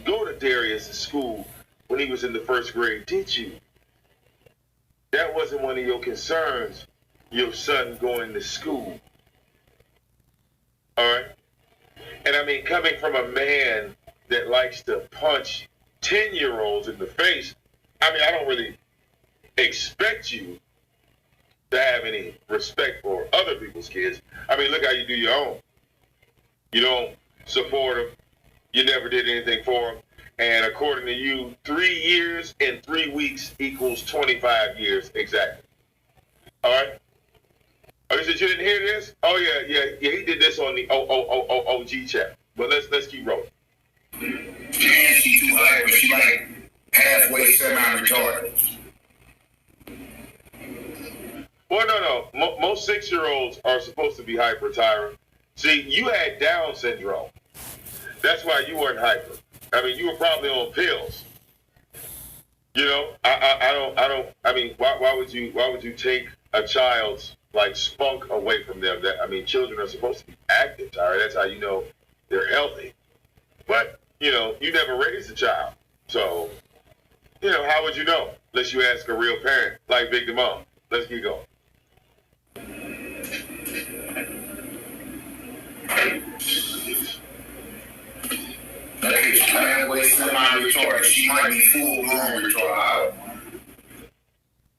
go to Darius' school when he was in the first grade, did you? That wasn't one of your concerns, your son going to school. All right? And I mean, coming from a man that likes to punch 10-year-olds in the face, I mean, I don't really expect you to have any respect for other people's kids. I mean, look how you do your own. You don't support them. You never did anything for them. And according to you, 3 years and 3 weeks equals 25 years exactly. All right? Oh, you said you didn't hear this? Oh, yeah. He did this on the OG chat. But let's keep rolling. And she too high, but she like halfway semi-retarded. Well, no. Most 6-year-olds are supposed to be hyper, Tyra. See, you had Down syndrome. That's why you weren't hyper. I mean, you were probably on pills. You know, I mean, why would you take a child's like spunk away from them? That, I mean, children are supposed to be active, Tyra. That's how you know they're healthy. But, you know, you never raised a child. So, you know, how would you know? Unless you ask a real parent like Big Damone. Let's keep going. That is halfway semi-retarded. She might be full-blown retarded.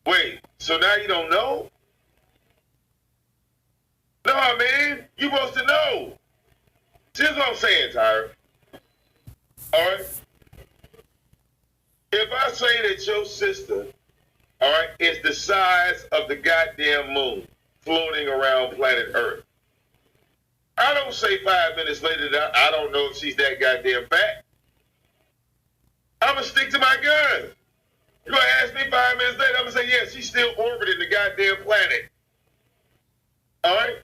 Wait, so now you don't know? No, man, you supposed to know. See, here's what I'm saying, Tyra. All right? If I say that your sister, all right, is the size of the goddamn moon floating around planet Earth, I don't say 5 minutes later that I don't know if she's that goddamn fat. I'm going to stick to my guns. You're going to ask me 5 minutes later, I'm going to say, yeah, she's still orbiting the goddamn planet. All right?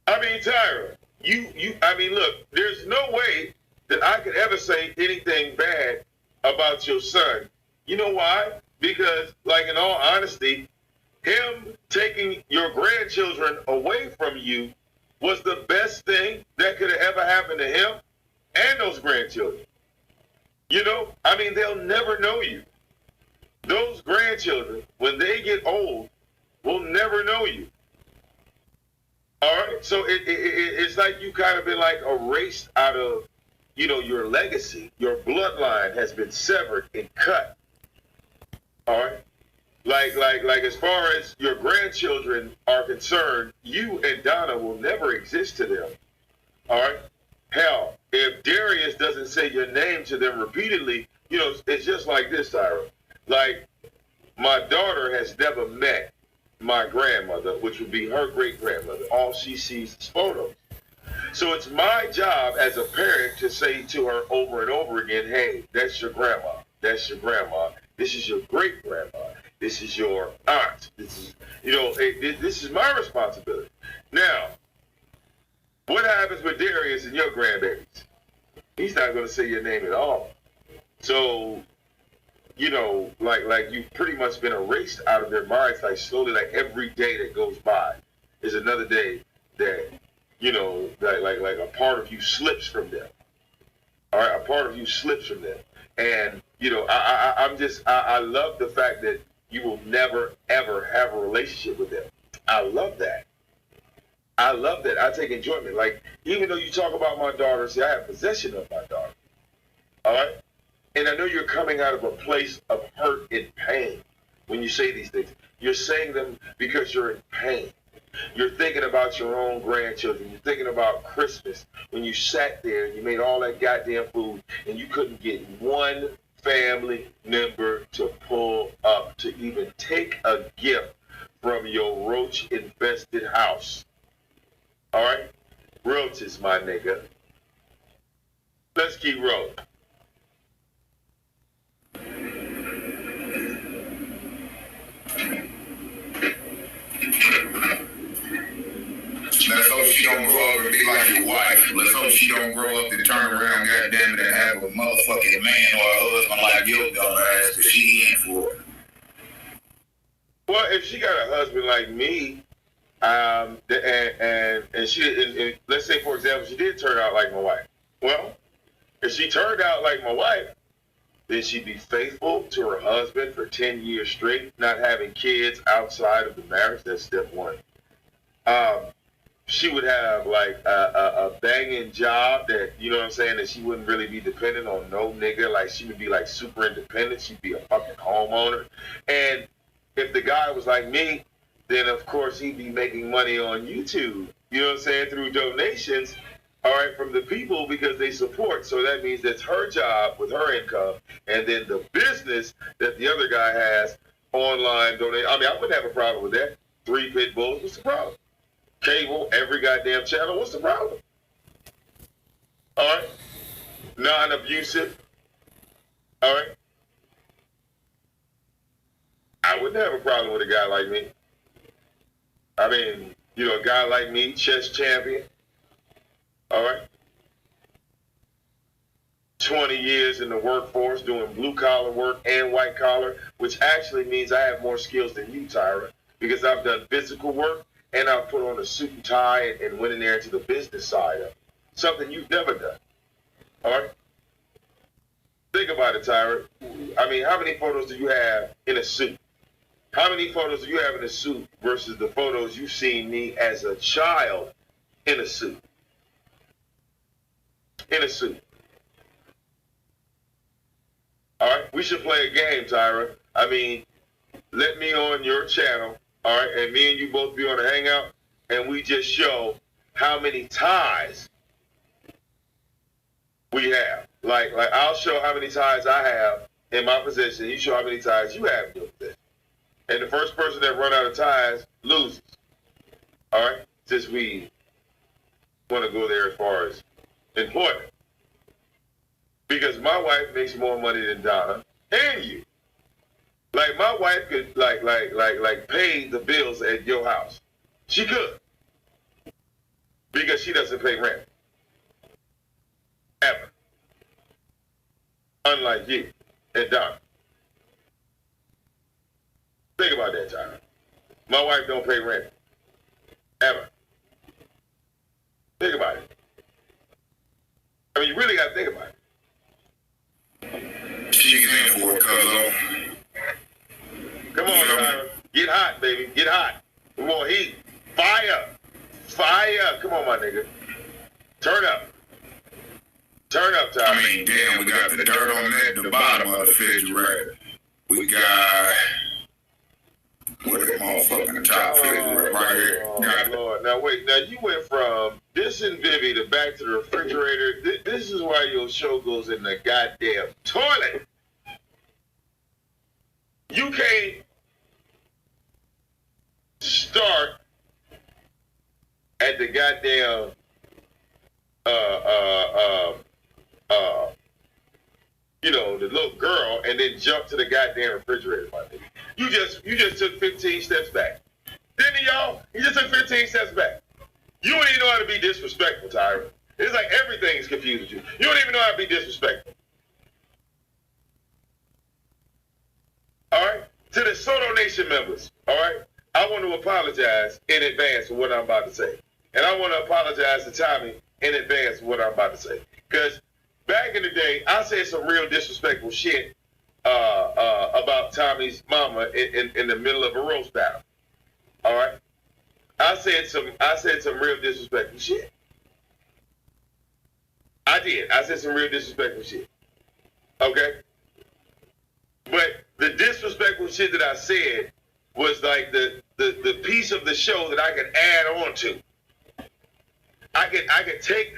I mean, Tyra, I mean, look, there's no way that I could ever say anything bad about your son. You know why? Because, like, in all honesty, him taking your grandchildren away from you was the best thing that could have ever happened to him and those grandchildren. You know, I mean, they'll never know you. Those grandchildren, when they get old, will never know you. All right? So it's like you kind of been, like, erased out of, you know, your legacy. Your bloodline has been severed and cut. All right? Like as far as your grandchildren are concerned, you and Donna will never exist to them. All right? Hell, if Darius doesn't say your name to them repeatedly, you know, it's just like this, Tyra. Like, my daughter has never met my grandmother, which would be her great-grandmother. All she sees is photos. So it's my job as a parent to say to her over and over again, hey, that's your grandma. That's your grandma. This is your great-grandma. This is your aunt. This is, you know, this is my responsibility. Now, what happens with Darius and your grandbabies? He's not going to say your name at all. So, you know, like you've pretty much been erased out of their minds, like slowly, like every day that goes by is another day that, you know, like a part of you slips from them. All right, a part of you slips from them. And, you know, I love the fact that you will never, ever have a relationship with them. I love that. I love that. I take enjoyment. Like, even though you talk about my daughter, see, I have possession of my daughter. All right? And I know you're coming out of a place of hurt and pain when you say these things. You're saying them because you're in pain. You're thinking about your own grandchildren. You're thinking about Christmas when you sat there and you made all that goddamn food and you couldn't get one family member to pull up to even take a gift from your roach-infested house. All right? Roaches, my nigga. Let's keep rolling. Let's hope she don't grow up and be like your wife. Let's hope she don't grow up and turn around, goddamn it, and have a motherfucking man or a husband like your dumb ass, because she in for it. Well, if she got a husband like me, And she, let's say for example, she did turn out like my wife. Well, if she turned out like my wife, then she'd be faithful to her husband for 10 years straight, not having kids outside of the marriage. That's step one. She would have like a banging job that, you know what I'm saying, that she wouldn't really be dependent on no nigga. Like she would be like super independent. She'd be a fucking homeowner. And if the guy was like me, then of course he'd be making money on YouTube, you know what I'm saying, through donations, all right, from the people because they support. So that means that's her job with her income. And then the business that the other guy has online donate. I mean, I wouldn't have a problem with that. 3 pit bulls, what's the problem? Cable, every goddamn channel, what's the problem? All right? Non-abusive, all right? I wouldn't have a problem with a guy like me. I mean, you know, a guy like me, chess champion, all right? 20 years in the workforce doing blue-collar work and white-collar, which actually means I have more skills than you, Tyra, because I've done physical work and I've put on a suit and tie and went in there into the business side of it. Something you've never done, all right? Think about it, Tyra. I mean, how many photos do you have in a suit? How many photos do you have in a suit versus the photos you've seen me as a child in a suit? In a suit. All right, we should play a game, Tyra. I mean, let me on your channel, all right, and me and you both be on a hangout, and we just show how many ties we have. Like I'll show how many ties I have in my possession. You show how many ties you have in your possession. And the first person that run out of ties loses. All right? Since we want to go there as far as employment. Because my wife makes more money than Donna and you. Like my wife could like pay the bills at your house. She could. Because she doesn't pay rent. Ever. Unlike you and Donna. Think about that, Tyler. My wife don't pay rent. Ever. Think about it. I mean, you really got to think about it. She's in for it, cuz. Come on, Tyler. Get hot, baby. Get hot. We want heat. Fire. Fire. Come on, my nigga. Turn up. Turn up, Tyler. I mean, damn, we got the dirt on that at the bottom of the refrigerator. We got... What the motherfucking top refrigerator right here. Oh, Lord. Now, wait. Now, you went from this and Vivi to back to the refrigerator. This is why your show goes in the goddamn toilet. You can't start at the goddamn you know, the little girl and then jump to the goddamn refrigerator, my nigga. You just took 15 steps back. Didn't y'all? You just took 15 steps back. You don't even know how to be disrespectful, Tyra. It's like everything is confused you. You don't even know how to be disrespectful. All right? To the Soto Nation members, all right? I want to apologize in advance for what I'm about to say. And I want to apologize to Tommy in advance for what I'm about to say. Because back in the day, I said some real disrespectful shit about Tommy's mama in the middle of a roast battle. All right? I said some real disrespectful shit. I did. I said some real disrespectful shit. Okay? But the disrespectful shit that I said was like the piece of the show that I could add on to. I could take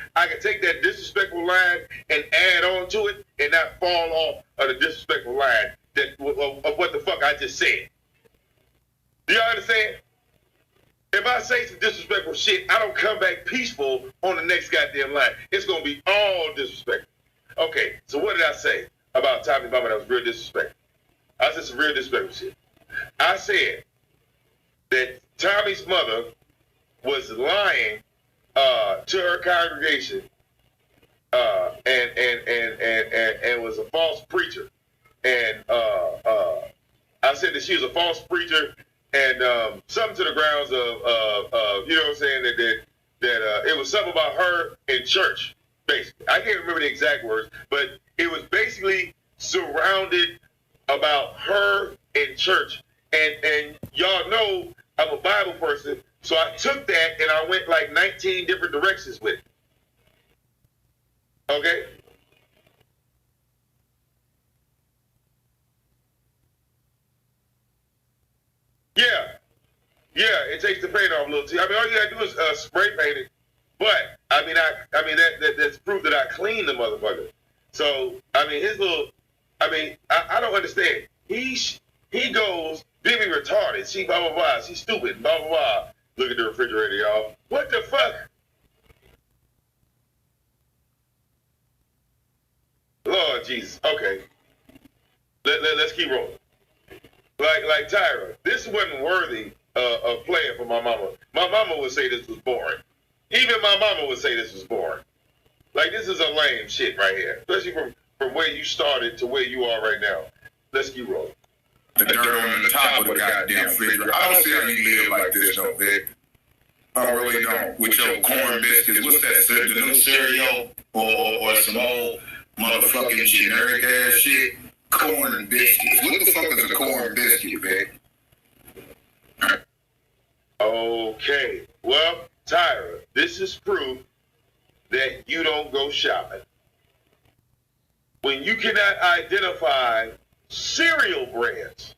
that disrespectful line and add on to it and not fall off of the disrespectful line of what the fuck I just said. Do y'all understand? If I say some disrespectful shit, I don't come back peaceful on the next goddamn line. It's gonna be all disrespectful. Okay, so what did I say about Tommy Mama that was real disrespectful? I said some real disrespectful shit. I said that Tommy's mother was lying to her congregation and was a false preacher. And I said that she was a false preacher and something to the grounds of you know what I'm saying, that it was something about her in church, basically. I can't remember the exact words, but it was basically surrounded about her in church. And y'all know I'm a Bible person, so I took that and I went like 19 different directions with it. Okay? Yeah. Yeah, it takes the paint off a little too. I mean, all you gotta do is spray paint it. But I mean, that's proof that I cleaned the motherfucker. So I mean, his little, I mean, I don't understand. He goes, Vivi retarded. She blah blah blah. She's stupid. Blah blah blah. Look at the refrigerator, y'all. What the fuck? Lord Jesus. Okay. Let's keep rolling. Like Tyra, this wasn't worthy of playing for my mama. My mama would say this was boring. Even my mama would say this was boring. Like, this is a lame shit right here, especially from where you started to where you are right now. Let's keep rolling. The dirt on the top of the goddamn refrigerator. I don't see how you live like this, though, Vic. I really don't. With your corn biscuits, what's that? The new cereal or some old motherfucking generic ass shit? Corn and biscuits. What the fuck is a corn biscuit, Vic? Okay. Well, Tyra, this is proof that you don't go shopping. When you cannot identify cereal brands,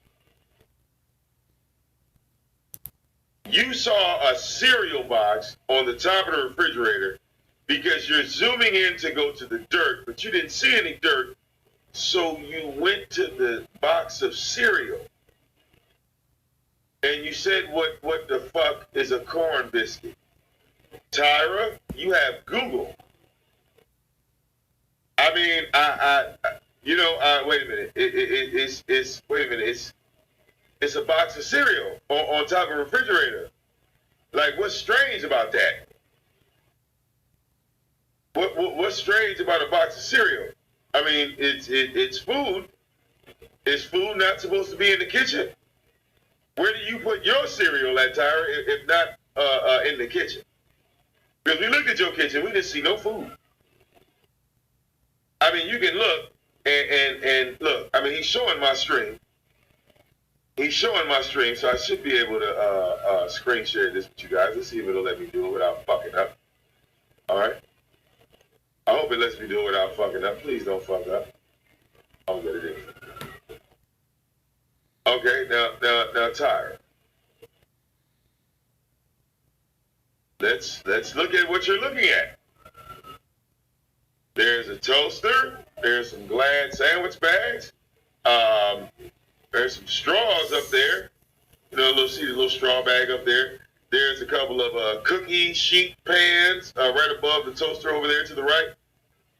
you saw a cereal box on the top of the refrigerator because you're zooming in to go to the dirt, but you didn't see any dirt, so you went to the box of cereal. And you said, what the fuck is a corn biscuit? Tyra, you have Google. I mean, wait a minute. It's a box of cereal on top of a refrigerator. Like, what's strange about that? What's strange about a box of cereal? I mean, it's food. Is food not supposed to be in the kitchen? Where do you put your cereal at, Tyra, if not in the kitchen? Because we looked at your kitchen, we didn't see no food. I mean, you can look and look. I mean, he's showing my stream. He's showing my stream, so I should be able to screen share this with you guys. Let's see if it'll let me do it without fucking up. All right. I hope it lets me do it without fucking up. Please don't fuck up. I'll get it in. Okay, now, Tyra. Let's look at what you're looking at. There's a toaster. There's some Glad sandwich bags. There's some straws up there. You know, see the little straw bag up there. There's a couple of cookie sheet pans right above the toaster over there to the right.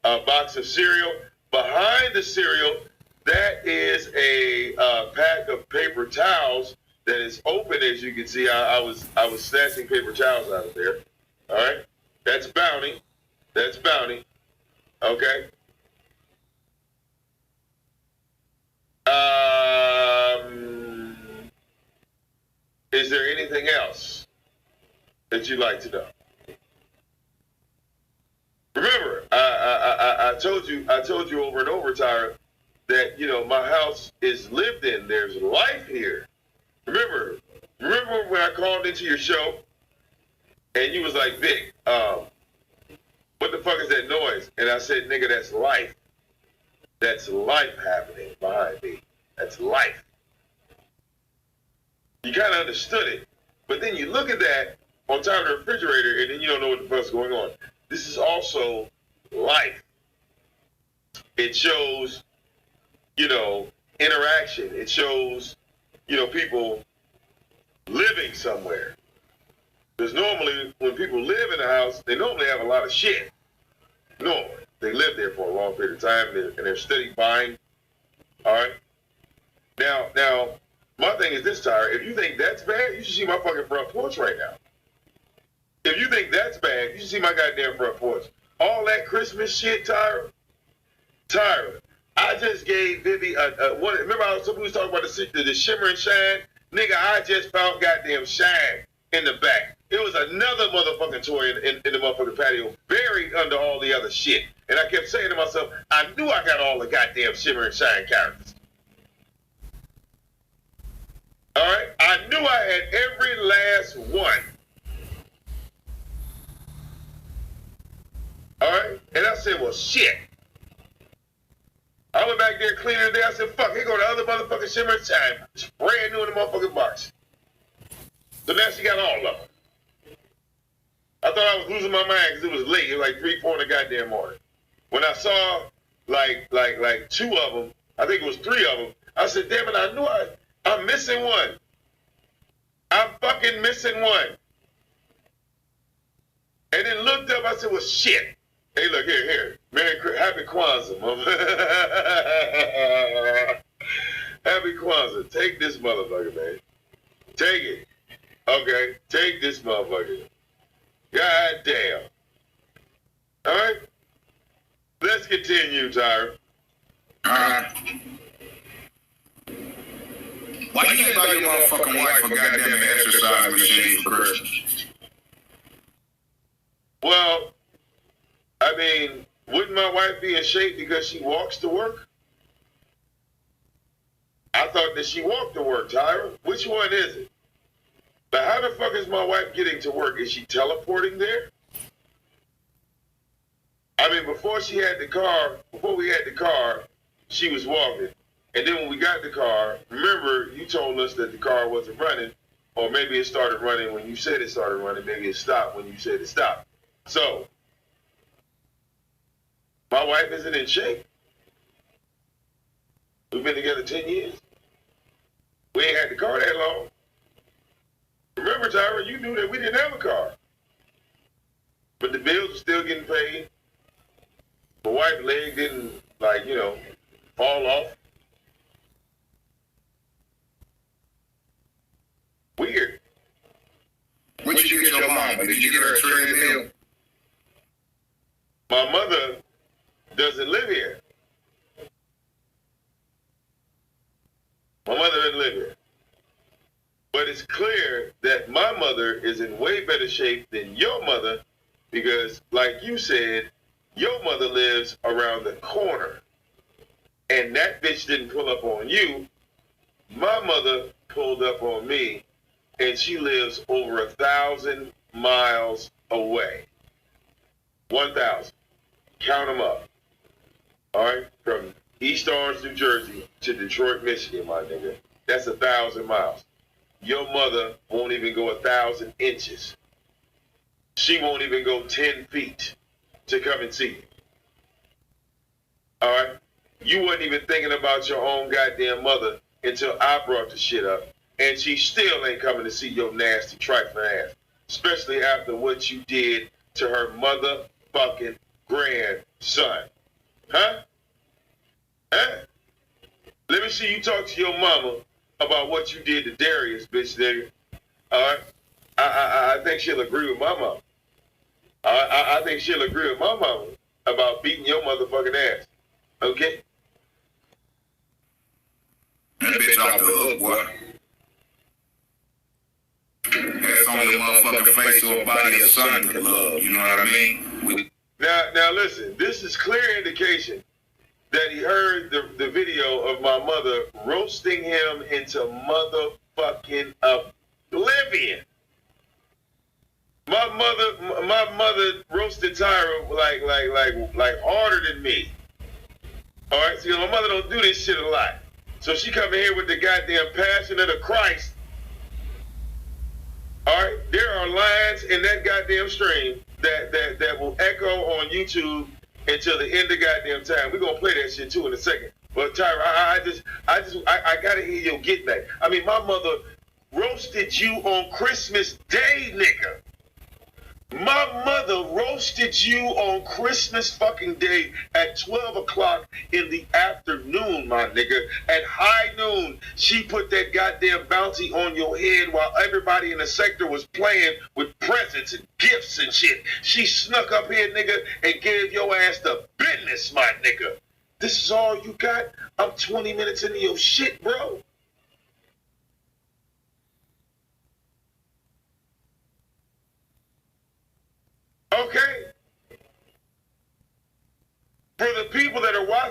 A box of cereal. Behind the cereal, that is a pack of paper towels that is open, as you can see. I was snatching paper towels out of there. All right, that's Bounty. That's Bounty. Okay. Is there anything else that you'd like to know? Remember, I told you over and over, Tyra, that, you know, my house is lived in. There's life here. Remember when I called into your show and you was like, Vic, what the fuck is that noise? And I said, nigga, that's life. That's life happening behind me. That's life. You kind of understood it, but then you look at that on top of the refrigerator and then you don't know what the fuck's going on. This is also life. It shows, you know, interaction. It shows, you know, people living somewhere. Because normally when people live in a house, they normally have a lot of shit. Normally. They live there for a long period of time and they're steady buying. All right? Now, my thing is this, Tyra. If you think that's bad, you should see my fucking front porch right now. If you think that's bad, you should see my goddamn front porch. All that Christmas shit, Tyra, I just gave Vivi one. Remember I was talking about the shimmer and shine? Nigga, I just found goddamn Shine in the back. It was another motherfucking toy in the motherfucking patio, buried under all the other shit. And I kept saying to myself, I knew I got all the goddamn Shimmer and Shine characters. Alright? I knew I had every last one. Alright? And I said, well, shit. I went back there cleaning today. I said, fuck, here go the other motherfucking Shimmer and Shine. It's brand new in the motherfucking box. So now she got all of them. I thought I was losing my mind because it was late. It was like 3, 4 in the goddamn morning. When I saw like 2 of them, I think it was 3 of them, I said, damn it, I knew I'm missing one. I'm fucking missing one. And then looked up, I said, well, shit. Hey, look, here. Happy Kwanzaa, mother. Happy Kwanzaa. Take this motherfucker, man. Take it. Okay, take this motherfucker. God damn. All right? Let's continue, Tyra. Why you can't buy your motherfucking wife a goddamn exercise machine for Christmas? Well, I mean, wouldn't my wife be in shape because she walks to work? I thought that she walked to work, Tyra. Which one is it? But how the fuck is my wife getting to work? Is she teleporting there? I mean, before we had the car, she was walking. And then when we got the car, remember, you told us that the car wasn't running, or maybe it started running when you said it started running, maybe it stopped when you said it stopped. So, my wife isn't in shape. We've been together 10 years. We ain't had the car that long. Remember, Tyra, you knew that we didn't have a car. But the bills were still getting paid. My wife's leg didn't, fall off. Weird. What did you get your mama? Did you get her a treadmill? My mother doesn't live here. My mother doesn't live here. But it's clear that my mother is in way better shape than your mother because, like you said, your mother lives around the corner. And that bitch didn't pull up on you. My mother pulled up on me, and she lives over 1,000 miles away. 1,000. Count them up. All right? From East Orange, New Jersey to Detroit, Michigan, my nigga. That's 1,000 miles. Your mother won't even go 1,000 inches. She won't even go 10 feet to come and see you. All right? You wasn't even thinking about your own goddamn mother until I brought the shit up. And she still ain't coming to see your nasty trifling ass. Especially after what you did to her motherfucking grandson. Huh? Huh? Let me see you talk to your mama about what you did to Darius, bitch, nigga. All right? I think she'll agree with my mama. I think she'll agree with my mama about beating your motherfucking ass. Okay? That bitch off the hook, boy. That's on your motherfucking face or a body a son could love. You know what I mean? Now listen, this is clear indication that he heard the video of my mother roasting him into motherfucking oblivion. My mother roasted Tyra like harder than me. All right, see, my mother don't do this shit a lot. So she come in here with the goddamn passion of the Christ. All right, there are lines in that goddamn stream that will echo on YouTube until the end of goddamn time. We're gonna play that shit too in a second. But Tyra, I gotta hear your get back. I mean, my mother roasted you on Christmas Day, nigga. My mother roasted you on Christmas fucking Day at 12 o'clock in the afternoon, my nigga. At high noon, she put that goddamn bounty on your head while everybody in the sector was playing with presents and gifts and shit. She snuck up here, nigga, and gave your ass the business, my nigga. This is all you got? I'm 20 minutes into your shit, bro.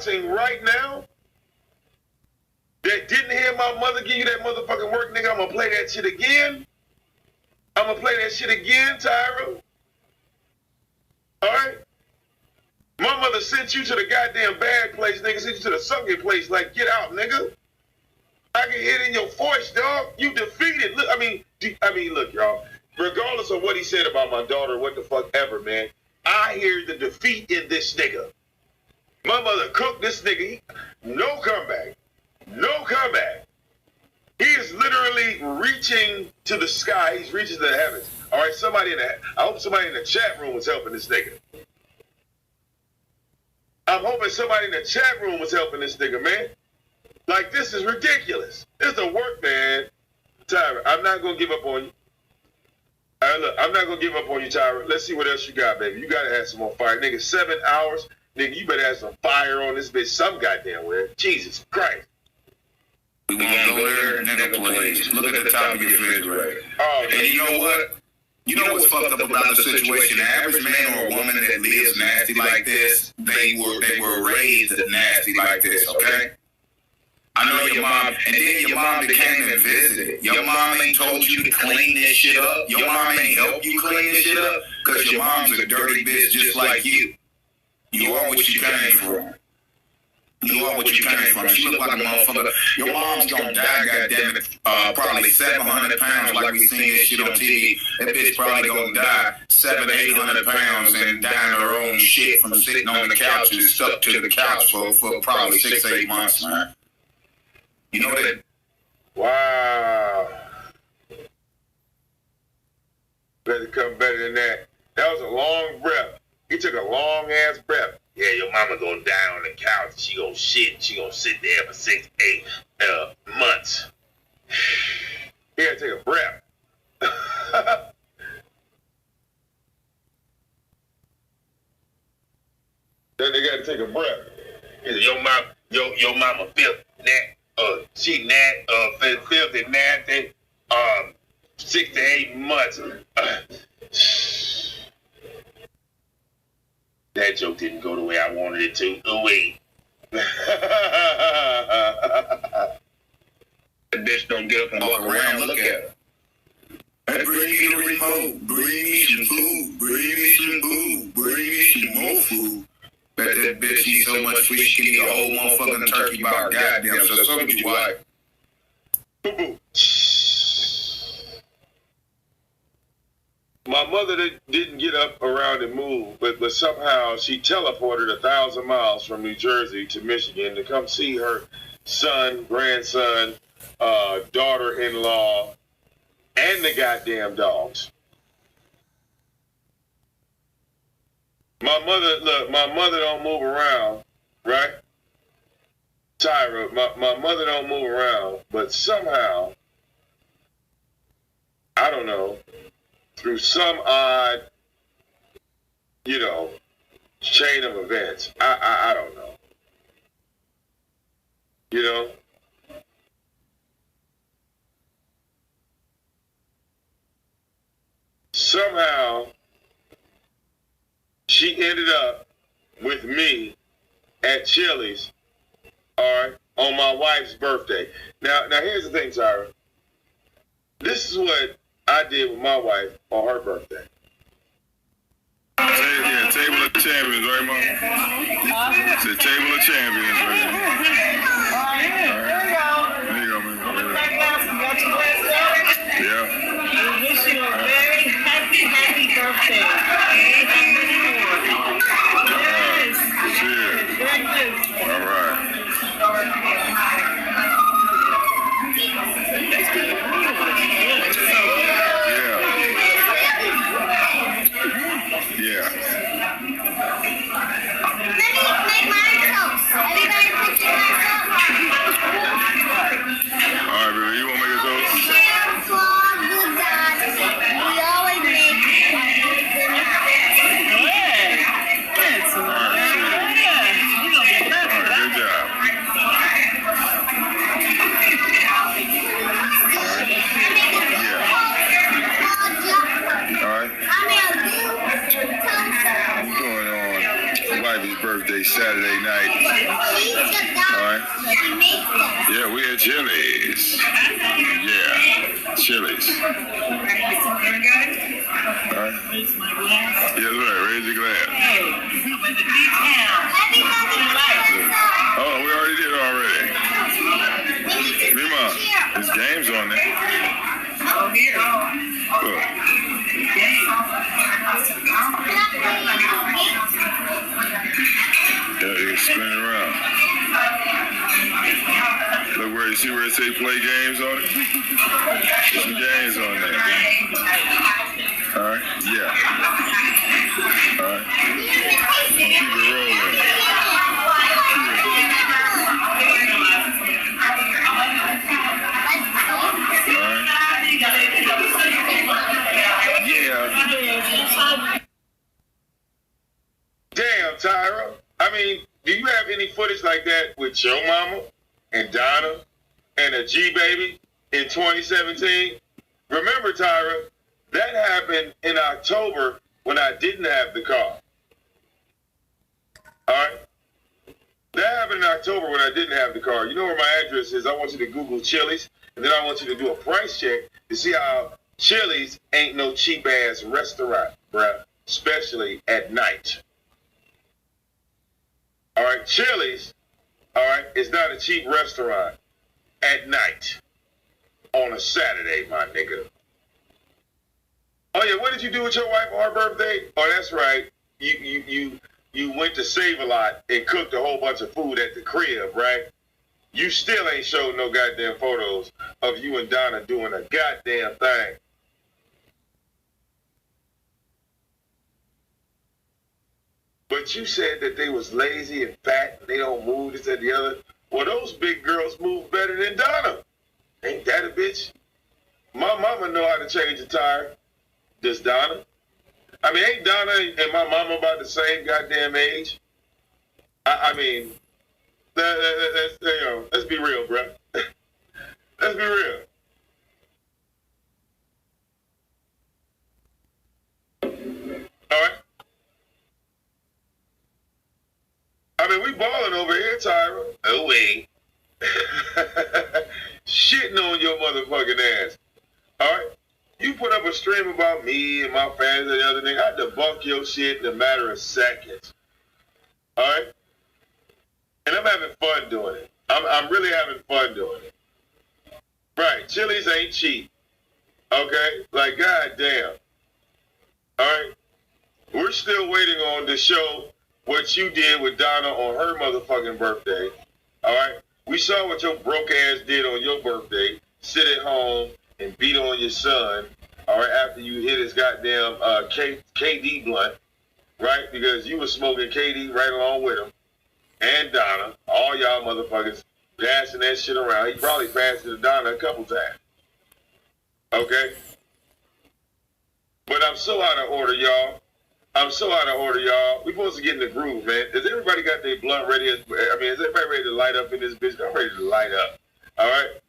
watching right now that didn't hear my mother give you that motherfucking work, nigga, I'm gonna play that shit again. I'm gonna play that shit again, Tyra. All right? My mother sent you to the goddamn bad place, nigga. Sent you to the sunken place. Like, get out, nigga. I can hear it in your voice, dog. You defeated. Look, I mean, look, y'all. Regardless of what he said about my daughter, what the fuck ever, man, I hear the defeat in this nigga. My mother cooked this nigga. No comeback. No comeback. He is literally reaching to the sky. He's reaching to the heavens. All right, I hope somebody in the chat room was helping this nigga. I'm hoping somebody in the chat room was helping this nigga, man. Like, this is ridiculous. This is the work, man. Tyra, I'm not going to give up on you. All right, look, I'm not going to give up on you, Tyra. Let's see what else you got, baby. You got to have some more fire. Nigga, 7 hours. Nigga, you better have some fire on this bitch some goddamn way. Jesus Christ. We won't go there, nigga, please. Look at the top of your refrigerator. Oh, and you know what? You know what's fucked up about the situation? The average man or a woman that lives nasty like this, they were raised nasty like this, okay? I know your mom, and then your mom came and visited. Your mom ain't told you to clean this shit up. Your mom ain't helped you clean this shit up because your mom's a dirty bitch just like you. You are what you came from. You are what you came from. She look like a motherfucker. Your mom's gonna die, goddammit, probably 700 pounds like we seen this shit on TV. That bitch probably gonna die 700-800 pounds and dying her own shit from sitting on the couch and stuck to the couch for probably 6-8 months, man. You know that? Wow. Better come better than that. That was a long breath. He took a long ass breath. Yeah, your mama gonna die on the couch. She gonna shit. She gonna sit there for 6-8 months. He had to take a breath. Then they gotta take a breath. He said, your mama she filthy nasty. 6 to 8 months. That joke didn't go the way I wanted it to. Wait. That bitch don't get up and walk around and look at her. Hey, bring me the remote. Bring me some food. Bring me some food. Bring me some more food. Bet that bitch eat so much food she can eat a whole motherfucking turkey by goddamn. So get you wife. Boo-boo. My mother didn't get up around and move, but somehow she teleported 1,000 miles from New Jersey to Michigan to come see her son, grandson, daughter-in-law, and the goddamn dogs. My mother don't move around, right? Tyra, my mother don't move around, but somehow, I don't know, through some odd, chain of events. I don't know. Somehow, she ended up with me at Chili's, all right, on my wife's birthday. Now here's the thing, Tyra. This is what I did with my wife on her birthday. Yeah, table of champions, right, Mom? It's a table of champions, right? All right. There you go. There you go, man. Yeah. We wish you a very happy birthday. Yes. Cheers. Very good. All right. Yeah. All right, baby. You want to make a toast? We always make birthday Saturday night. All right. Yeah, we at Chili's. Yeah, Chili's. All right. Yes, right. Raise your glass. Oh, we already did already. Freeman, there's games on there. Oh, here. Look. Yeah, you can spin it around. Look where you see where it say play games on it? There's some games on there. All right, yeah. All right. Keep it rolling. Yeah. Damn, Tyra. I mean, do you have any footage like that with your mama and Donna and a G baby in 2017? Remember, Tyra, that happened in October when I didn't have the car. All right? That happened in October when I didn't have the car. You know where my address is. I want you to Google Chili's, and then I want you to do a price check to see how Chili's ain't no cheap-ass restaurant, bruh, especially at night. All right, Chili's, all right, is not a cheap restaurant at night on a Saturday, my nigga. Oh yeah, what did you do with your wife on her birthday? Oh, that's right. You went to Save-A-Lot and cooked a whole bunch of food at the crib, right? You still ain't showed no goddamn photos of you and Donna doing a goddamn thing. But you said that they was lazy and fat and they don't move, this and the other. Well, those big girls move better than Donna. Ain't that a bitch? My mama know how to change a tire. Does Donna? I mean, ain't Donna and my mama about the same goddamn age? I mean, let's be real, bro. Let's be real. All right? I mean, we balling over here, Tyra. Oh, wait. Shitting on your motherfucking ass. All right? You put up a stream about me and my fans and the other thing. I debunk your shit in a matter of seconds. All right? And I'm having fun doing it. I'm really having fun doing it. Right. Chili's ain't cheap. Okay? Like, goddamn. All right? We're still waiting on the show what you did with Donna on her motherfucking birthday. All right? We saw what your broke ass did on your birthday. Sit at home and beat on your son, all right, after you hit his goddamn KD blunt, right? Because you was smoking KD right along with him. And Donna, all y'all motherfuckers passing that shit around. He probably passed it to Donna a couple times. Okay? But I'm so out of order, y'all. I'm so out of order, y'all. We supposed to get in the groove, man. Has everybody got their blunt ready? I mean, is everybody ready to light up in this bitch? I'm ready to light up. All right?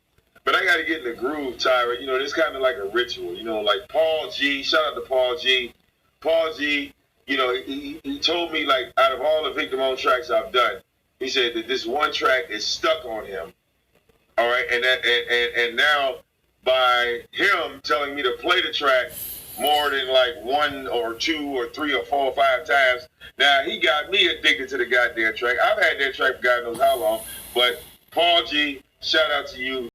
But I got to get in the groove, Tyra. You know, this kind of like a ritual. You know, like Paul G. Shout out to Paul G. Paul G, you know, he told me, like, out of all the Victim Owned tracks I've done, he said that this one track is stuck on him. All right? And now, by him telling me to play the track more than like 1 or 2 or 3 or 4 or 5 times, now he got me addicted to the goddamn track. I've had that track for God knows how long, but Paul G, shout out to you.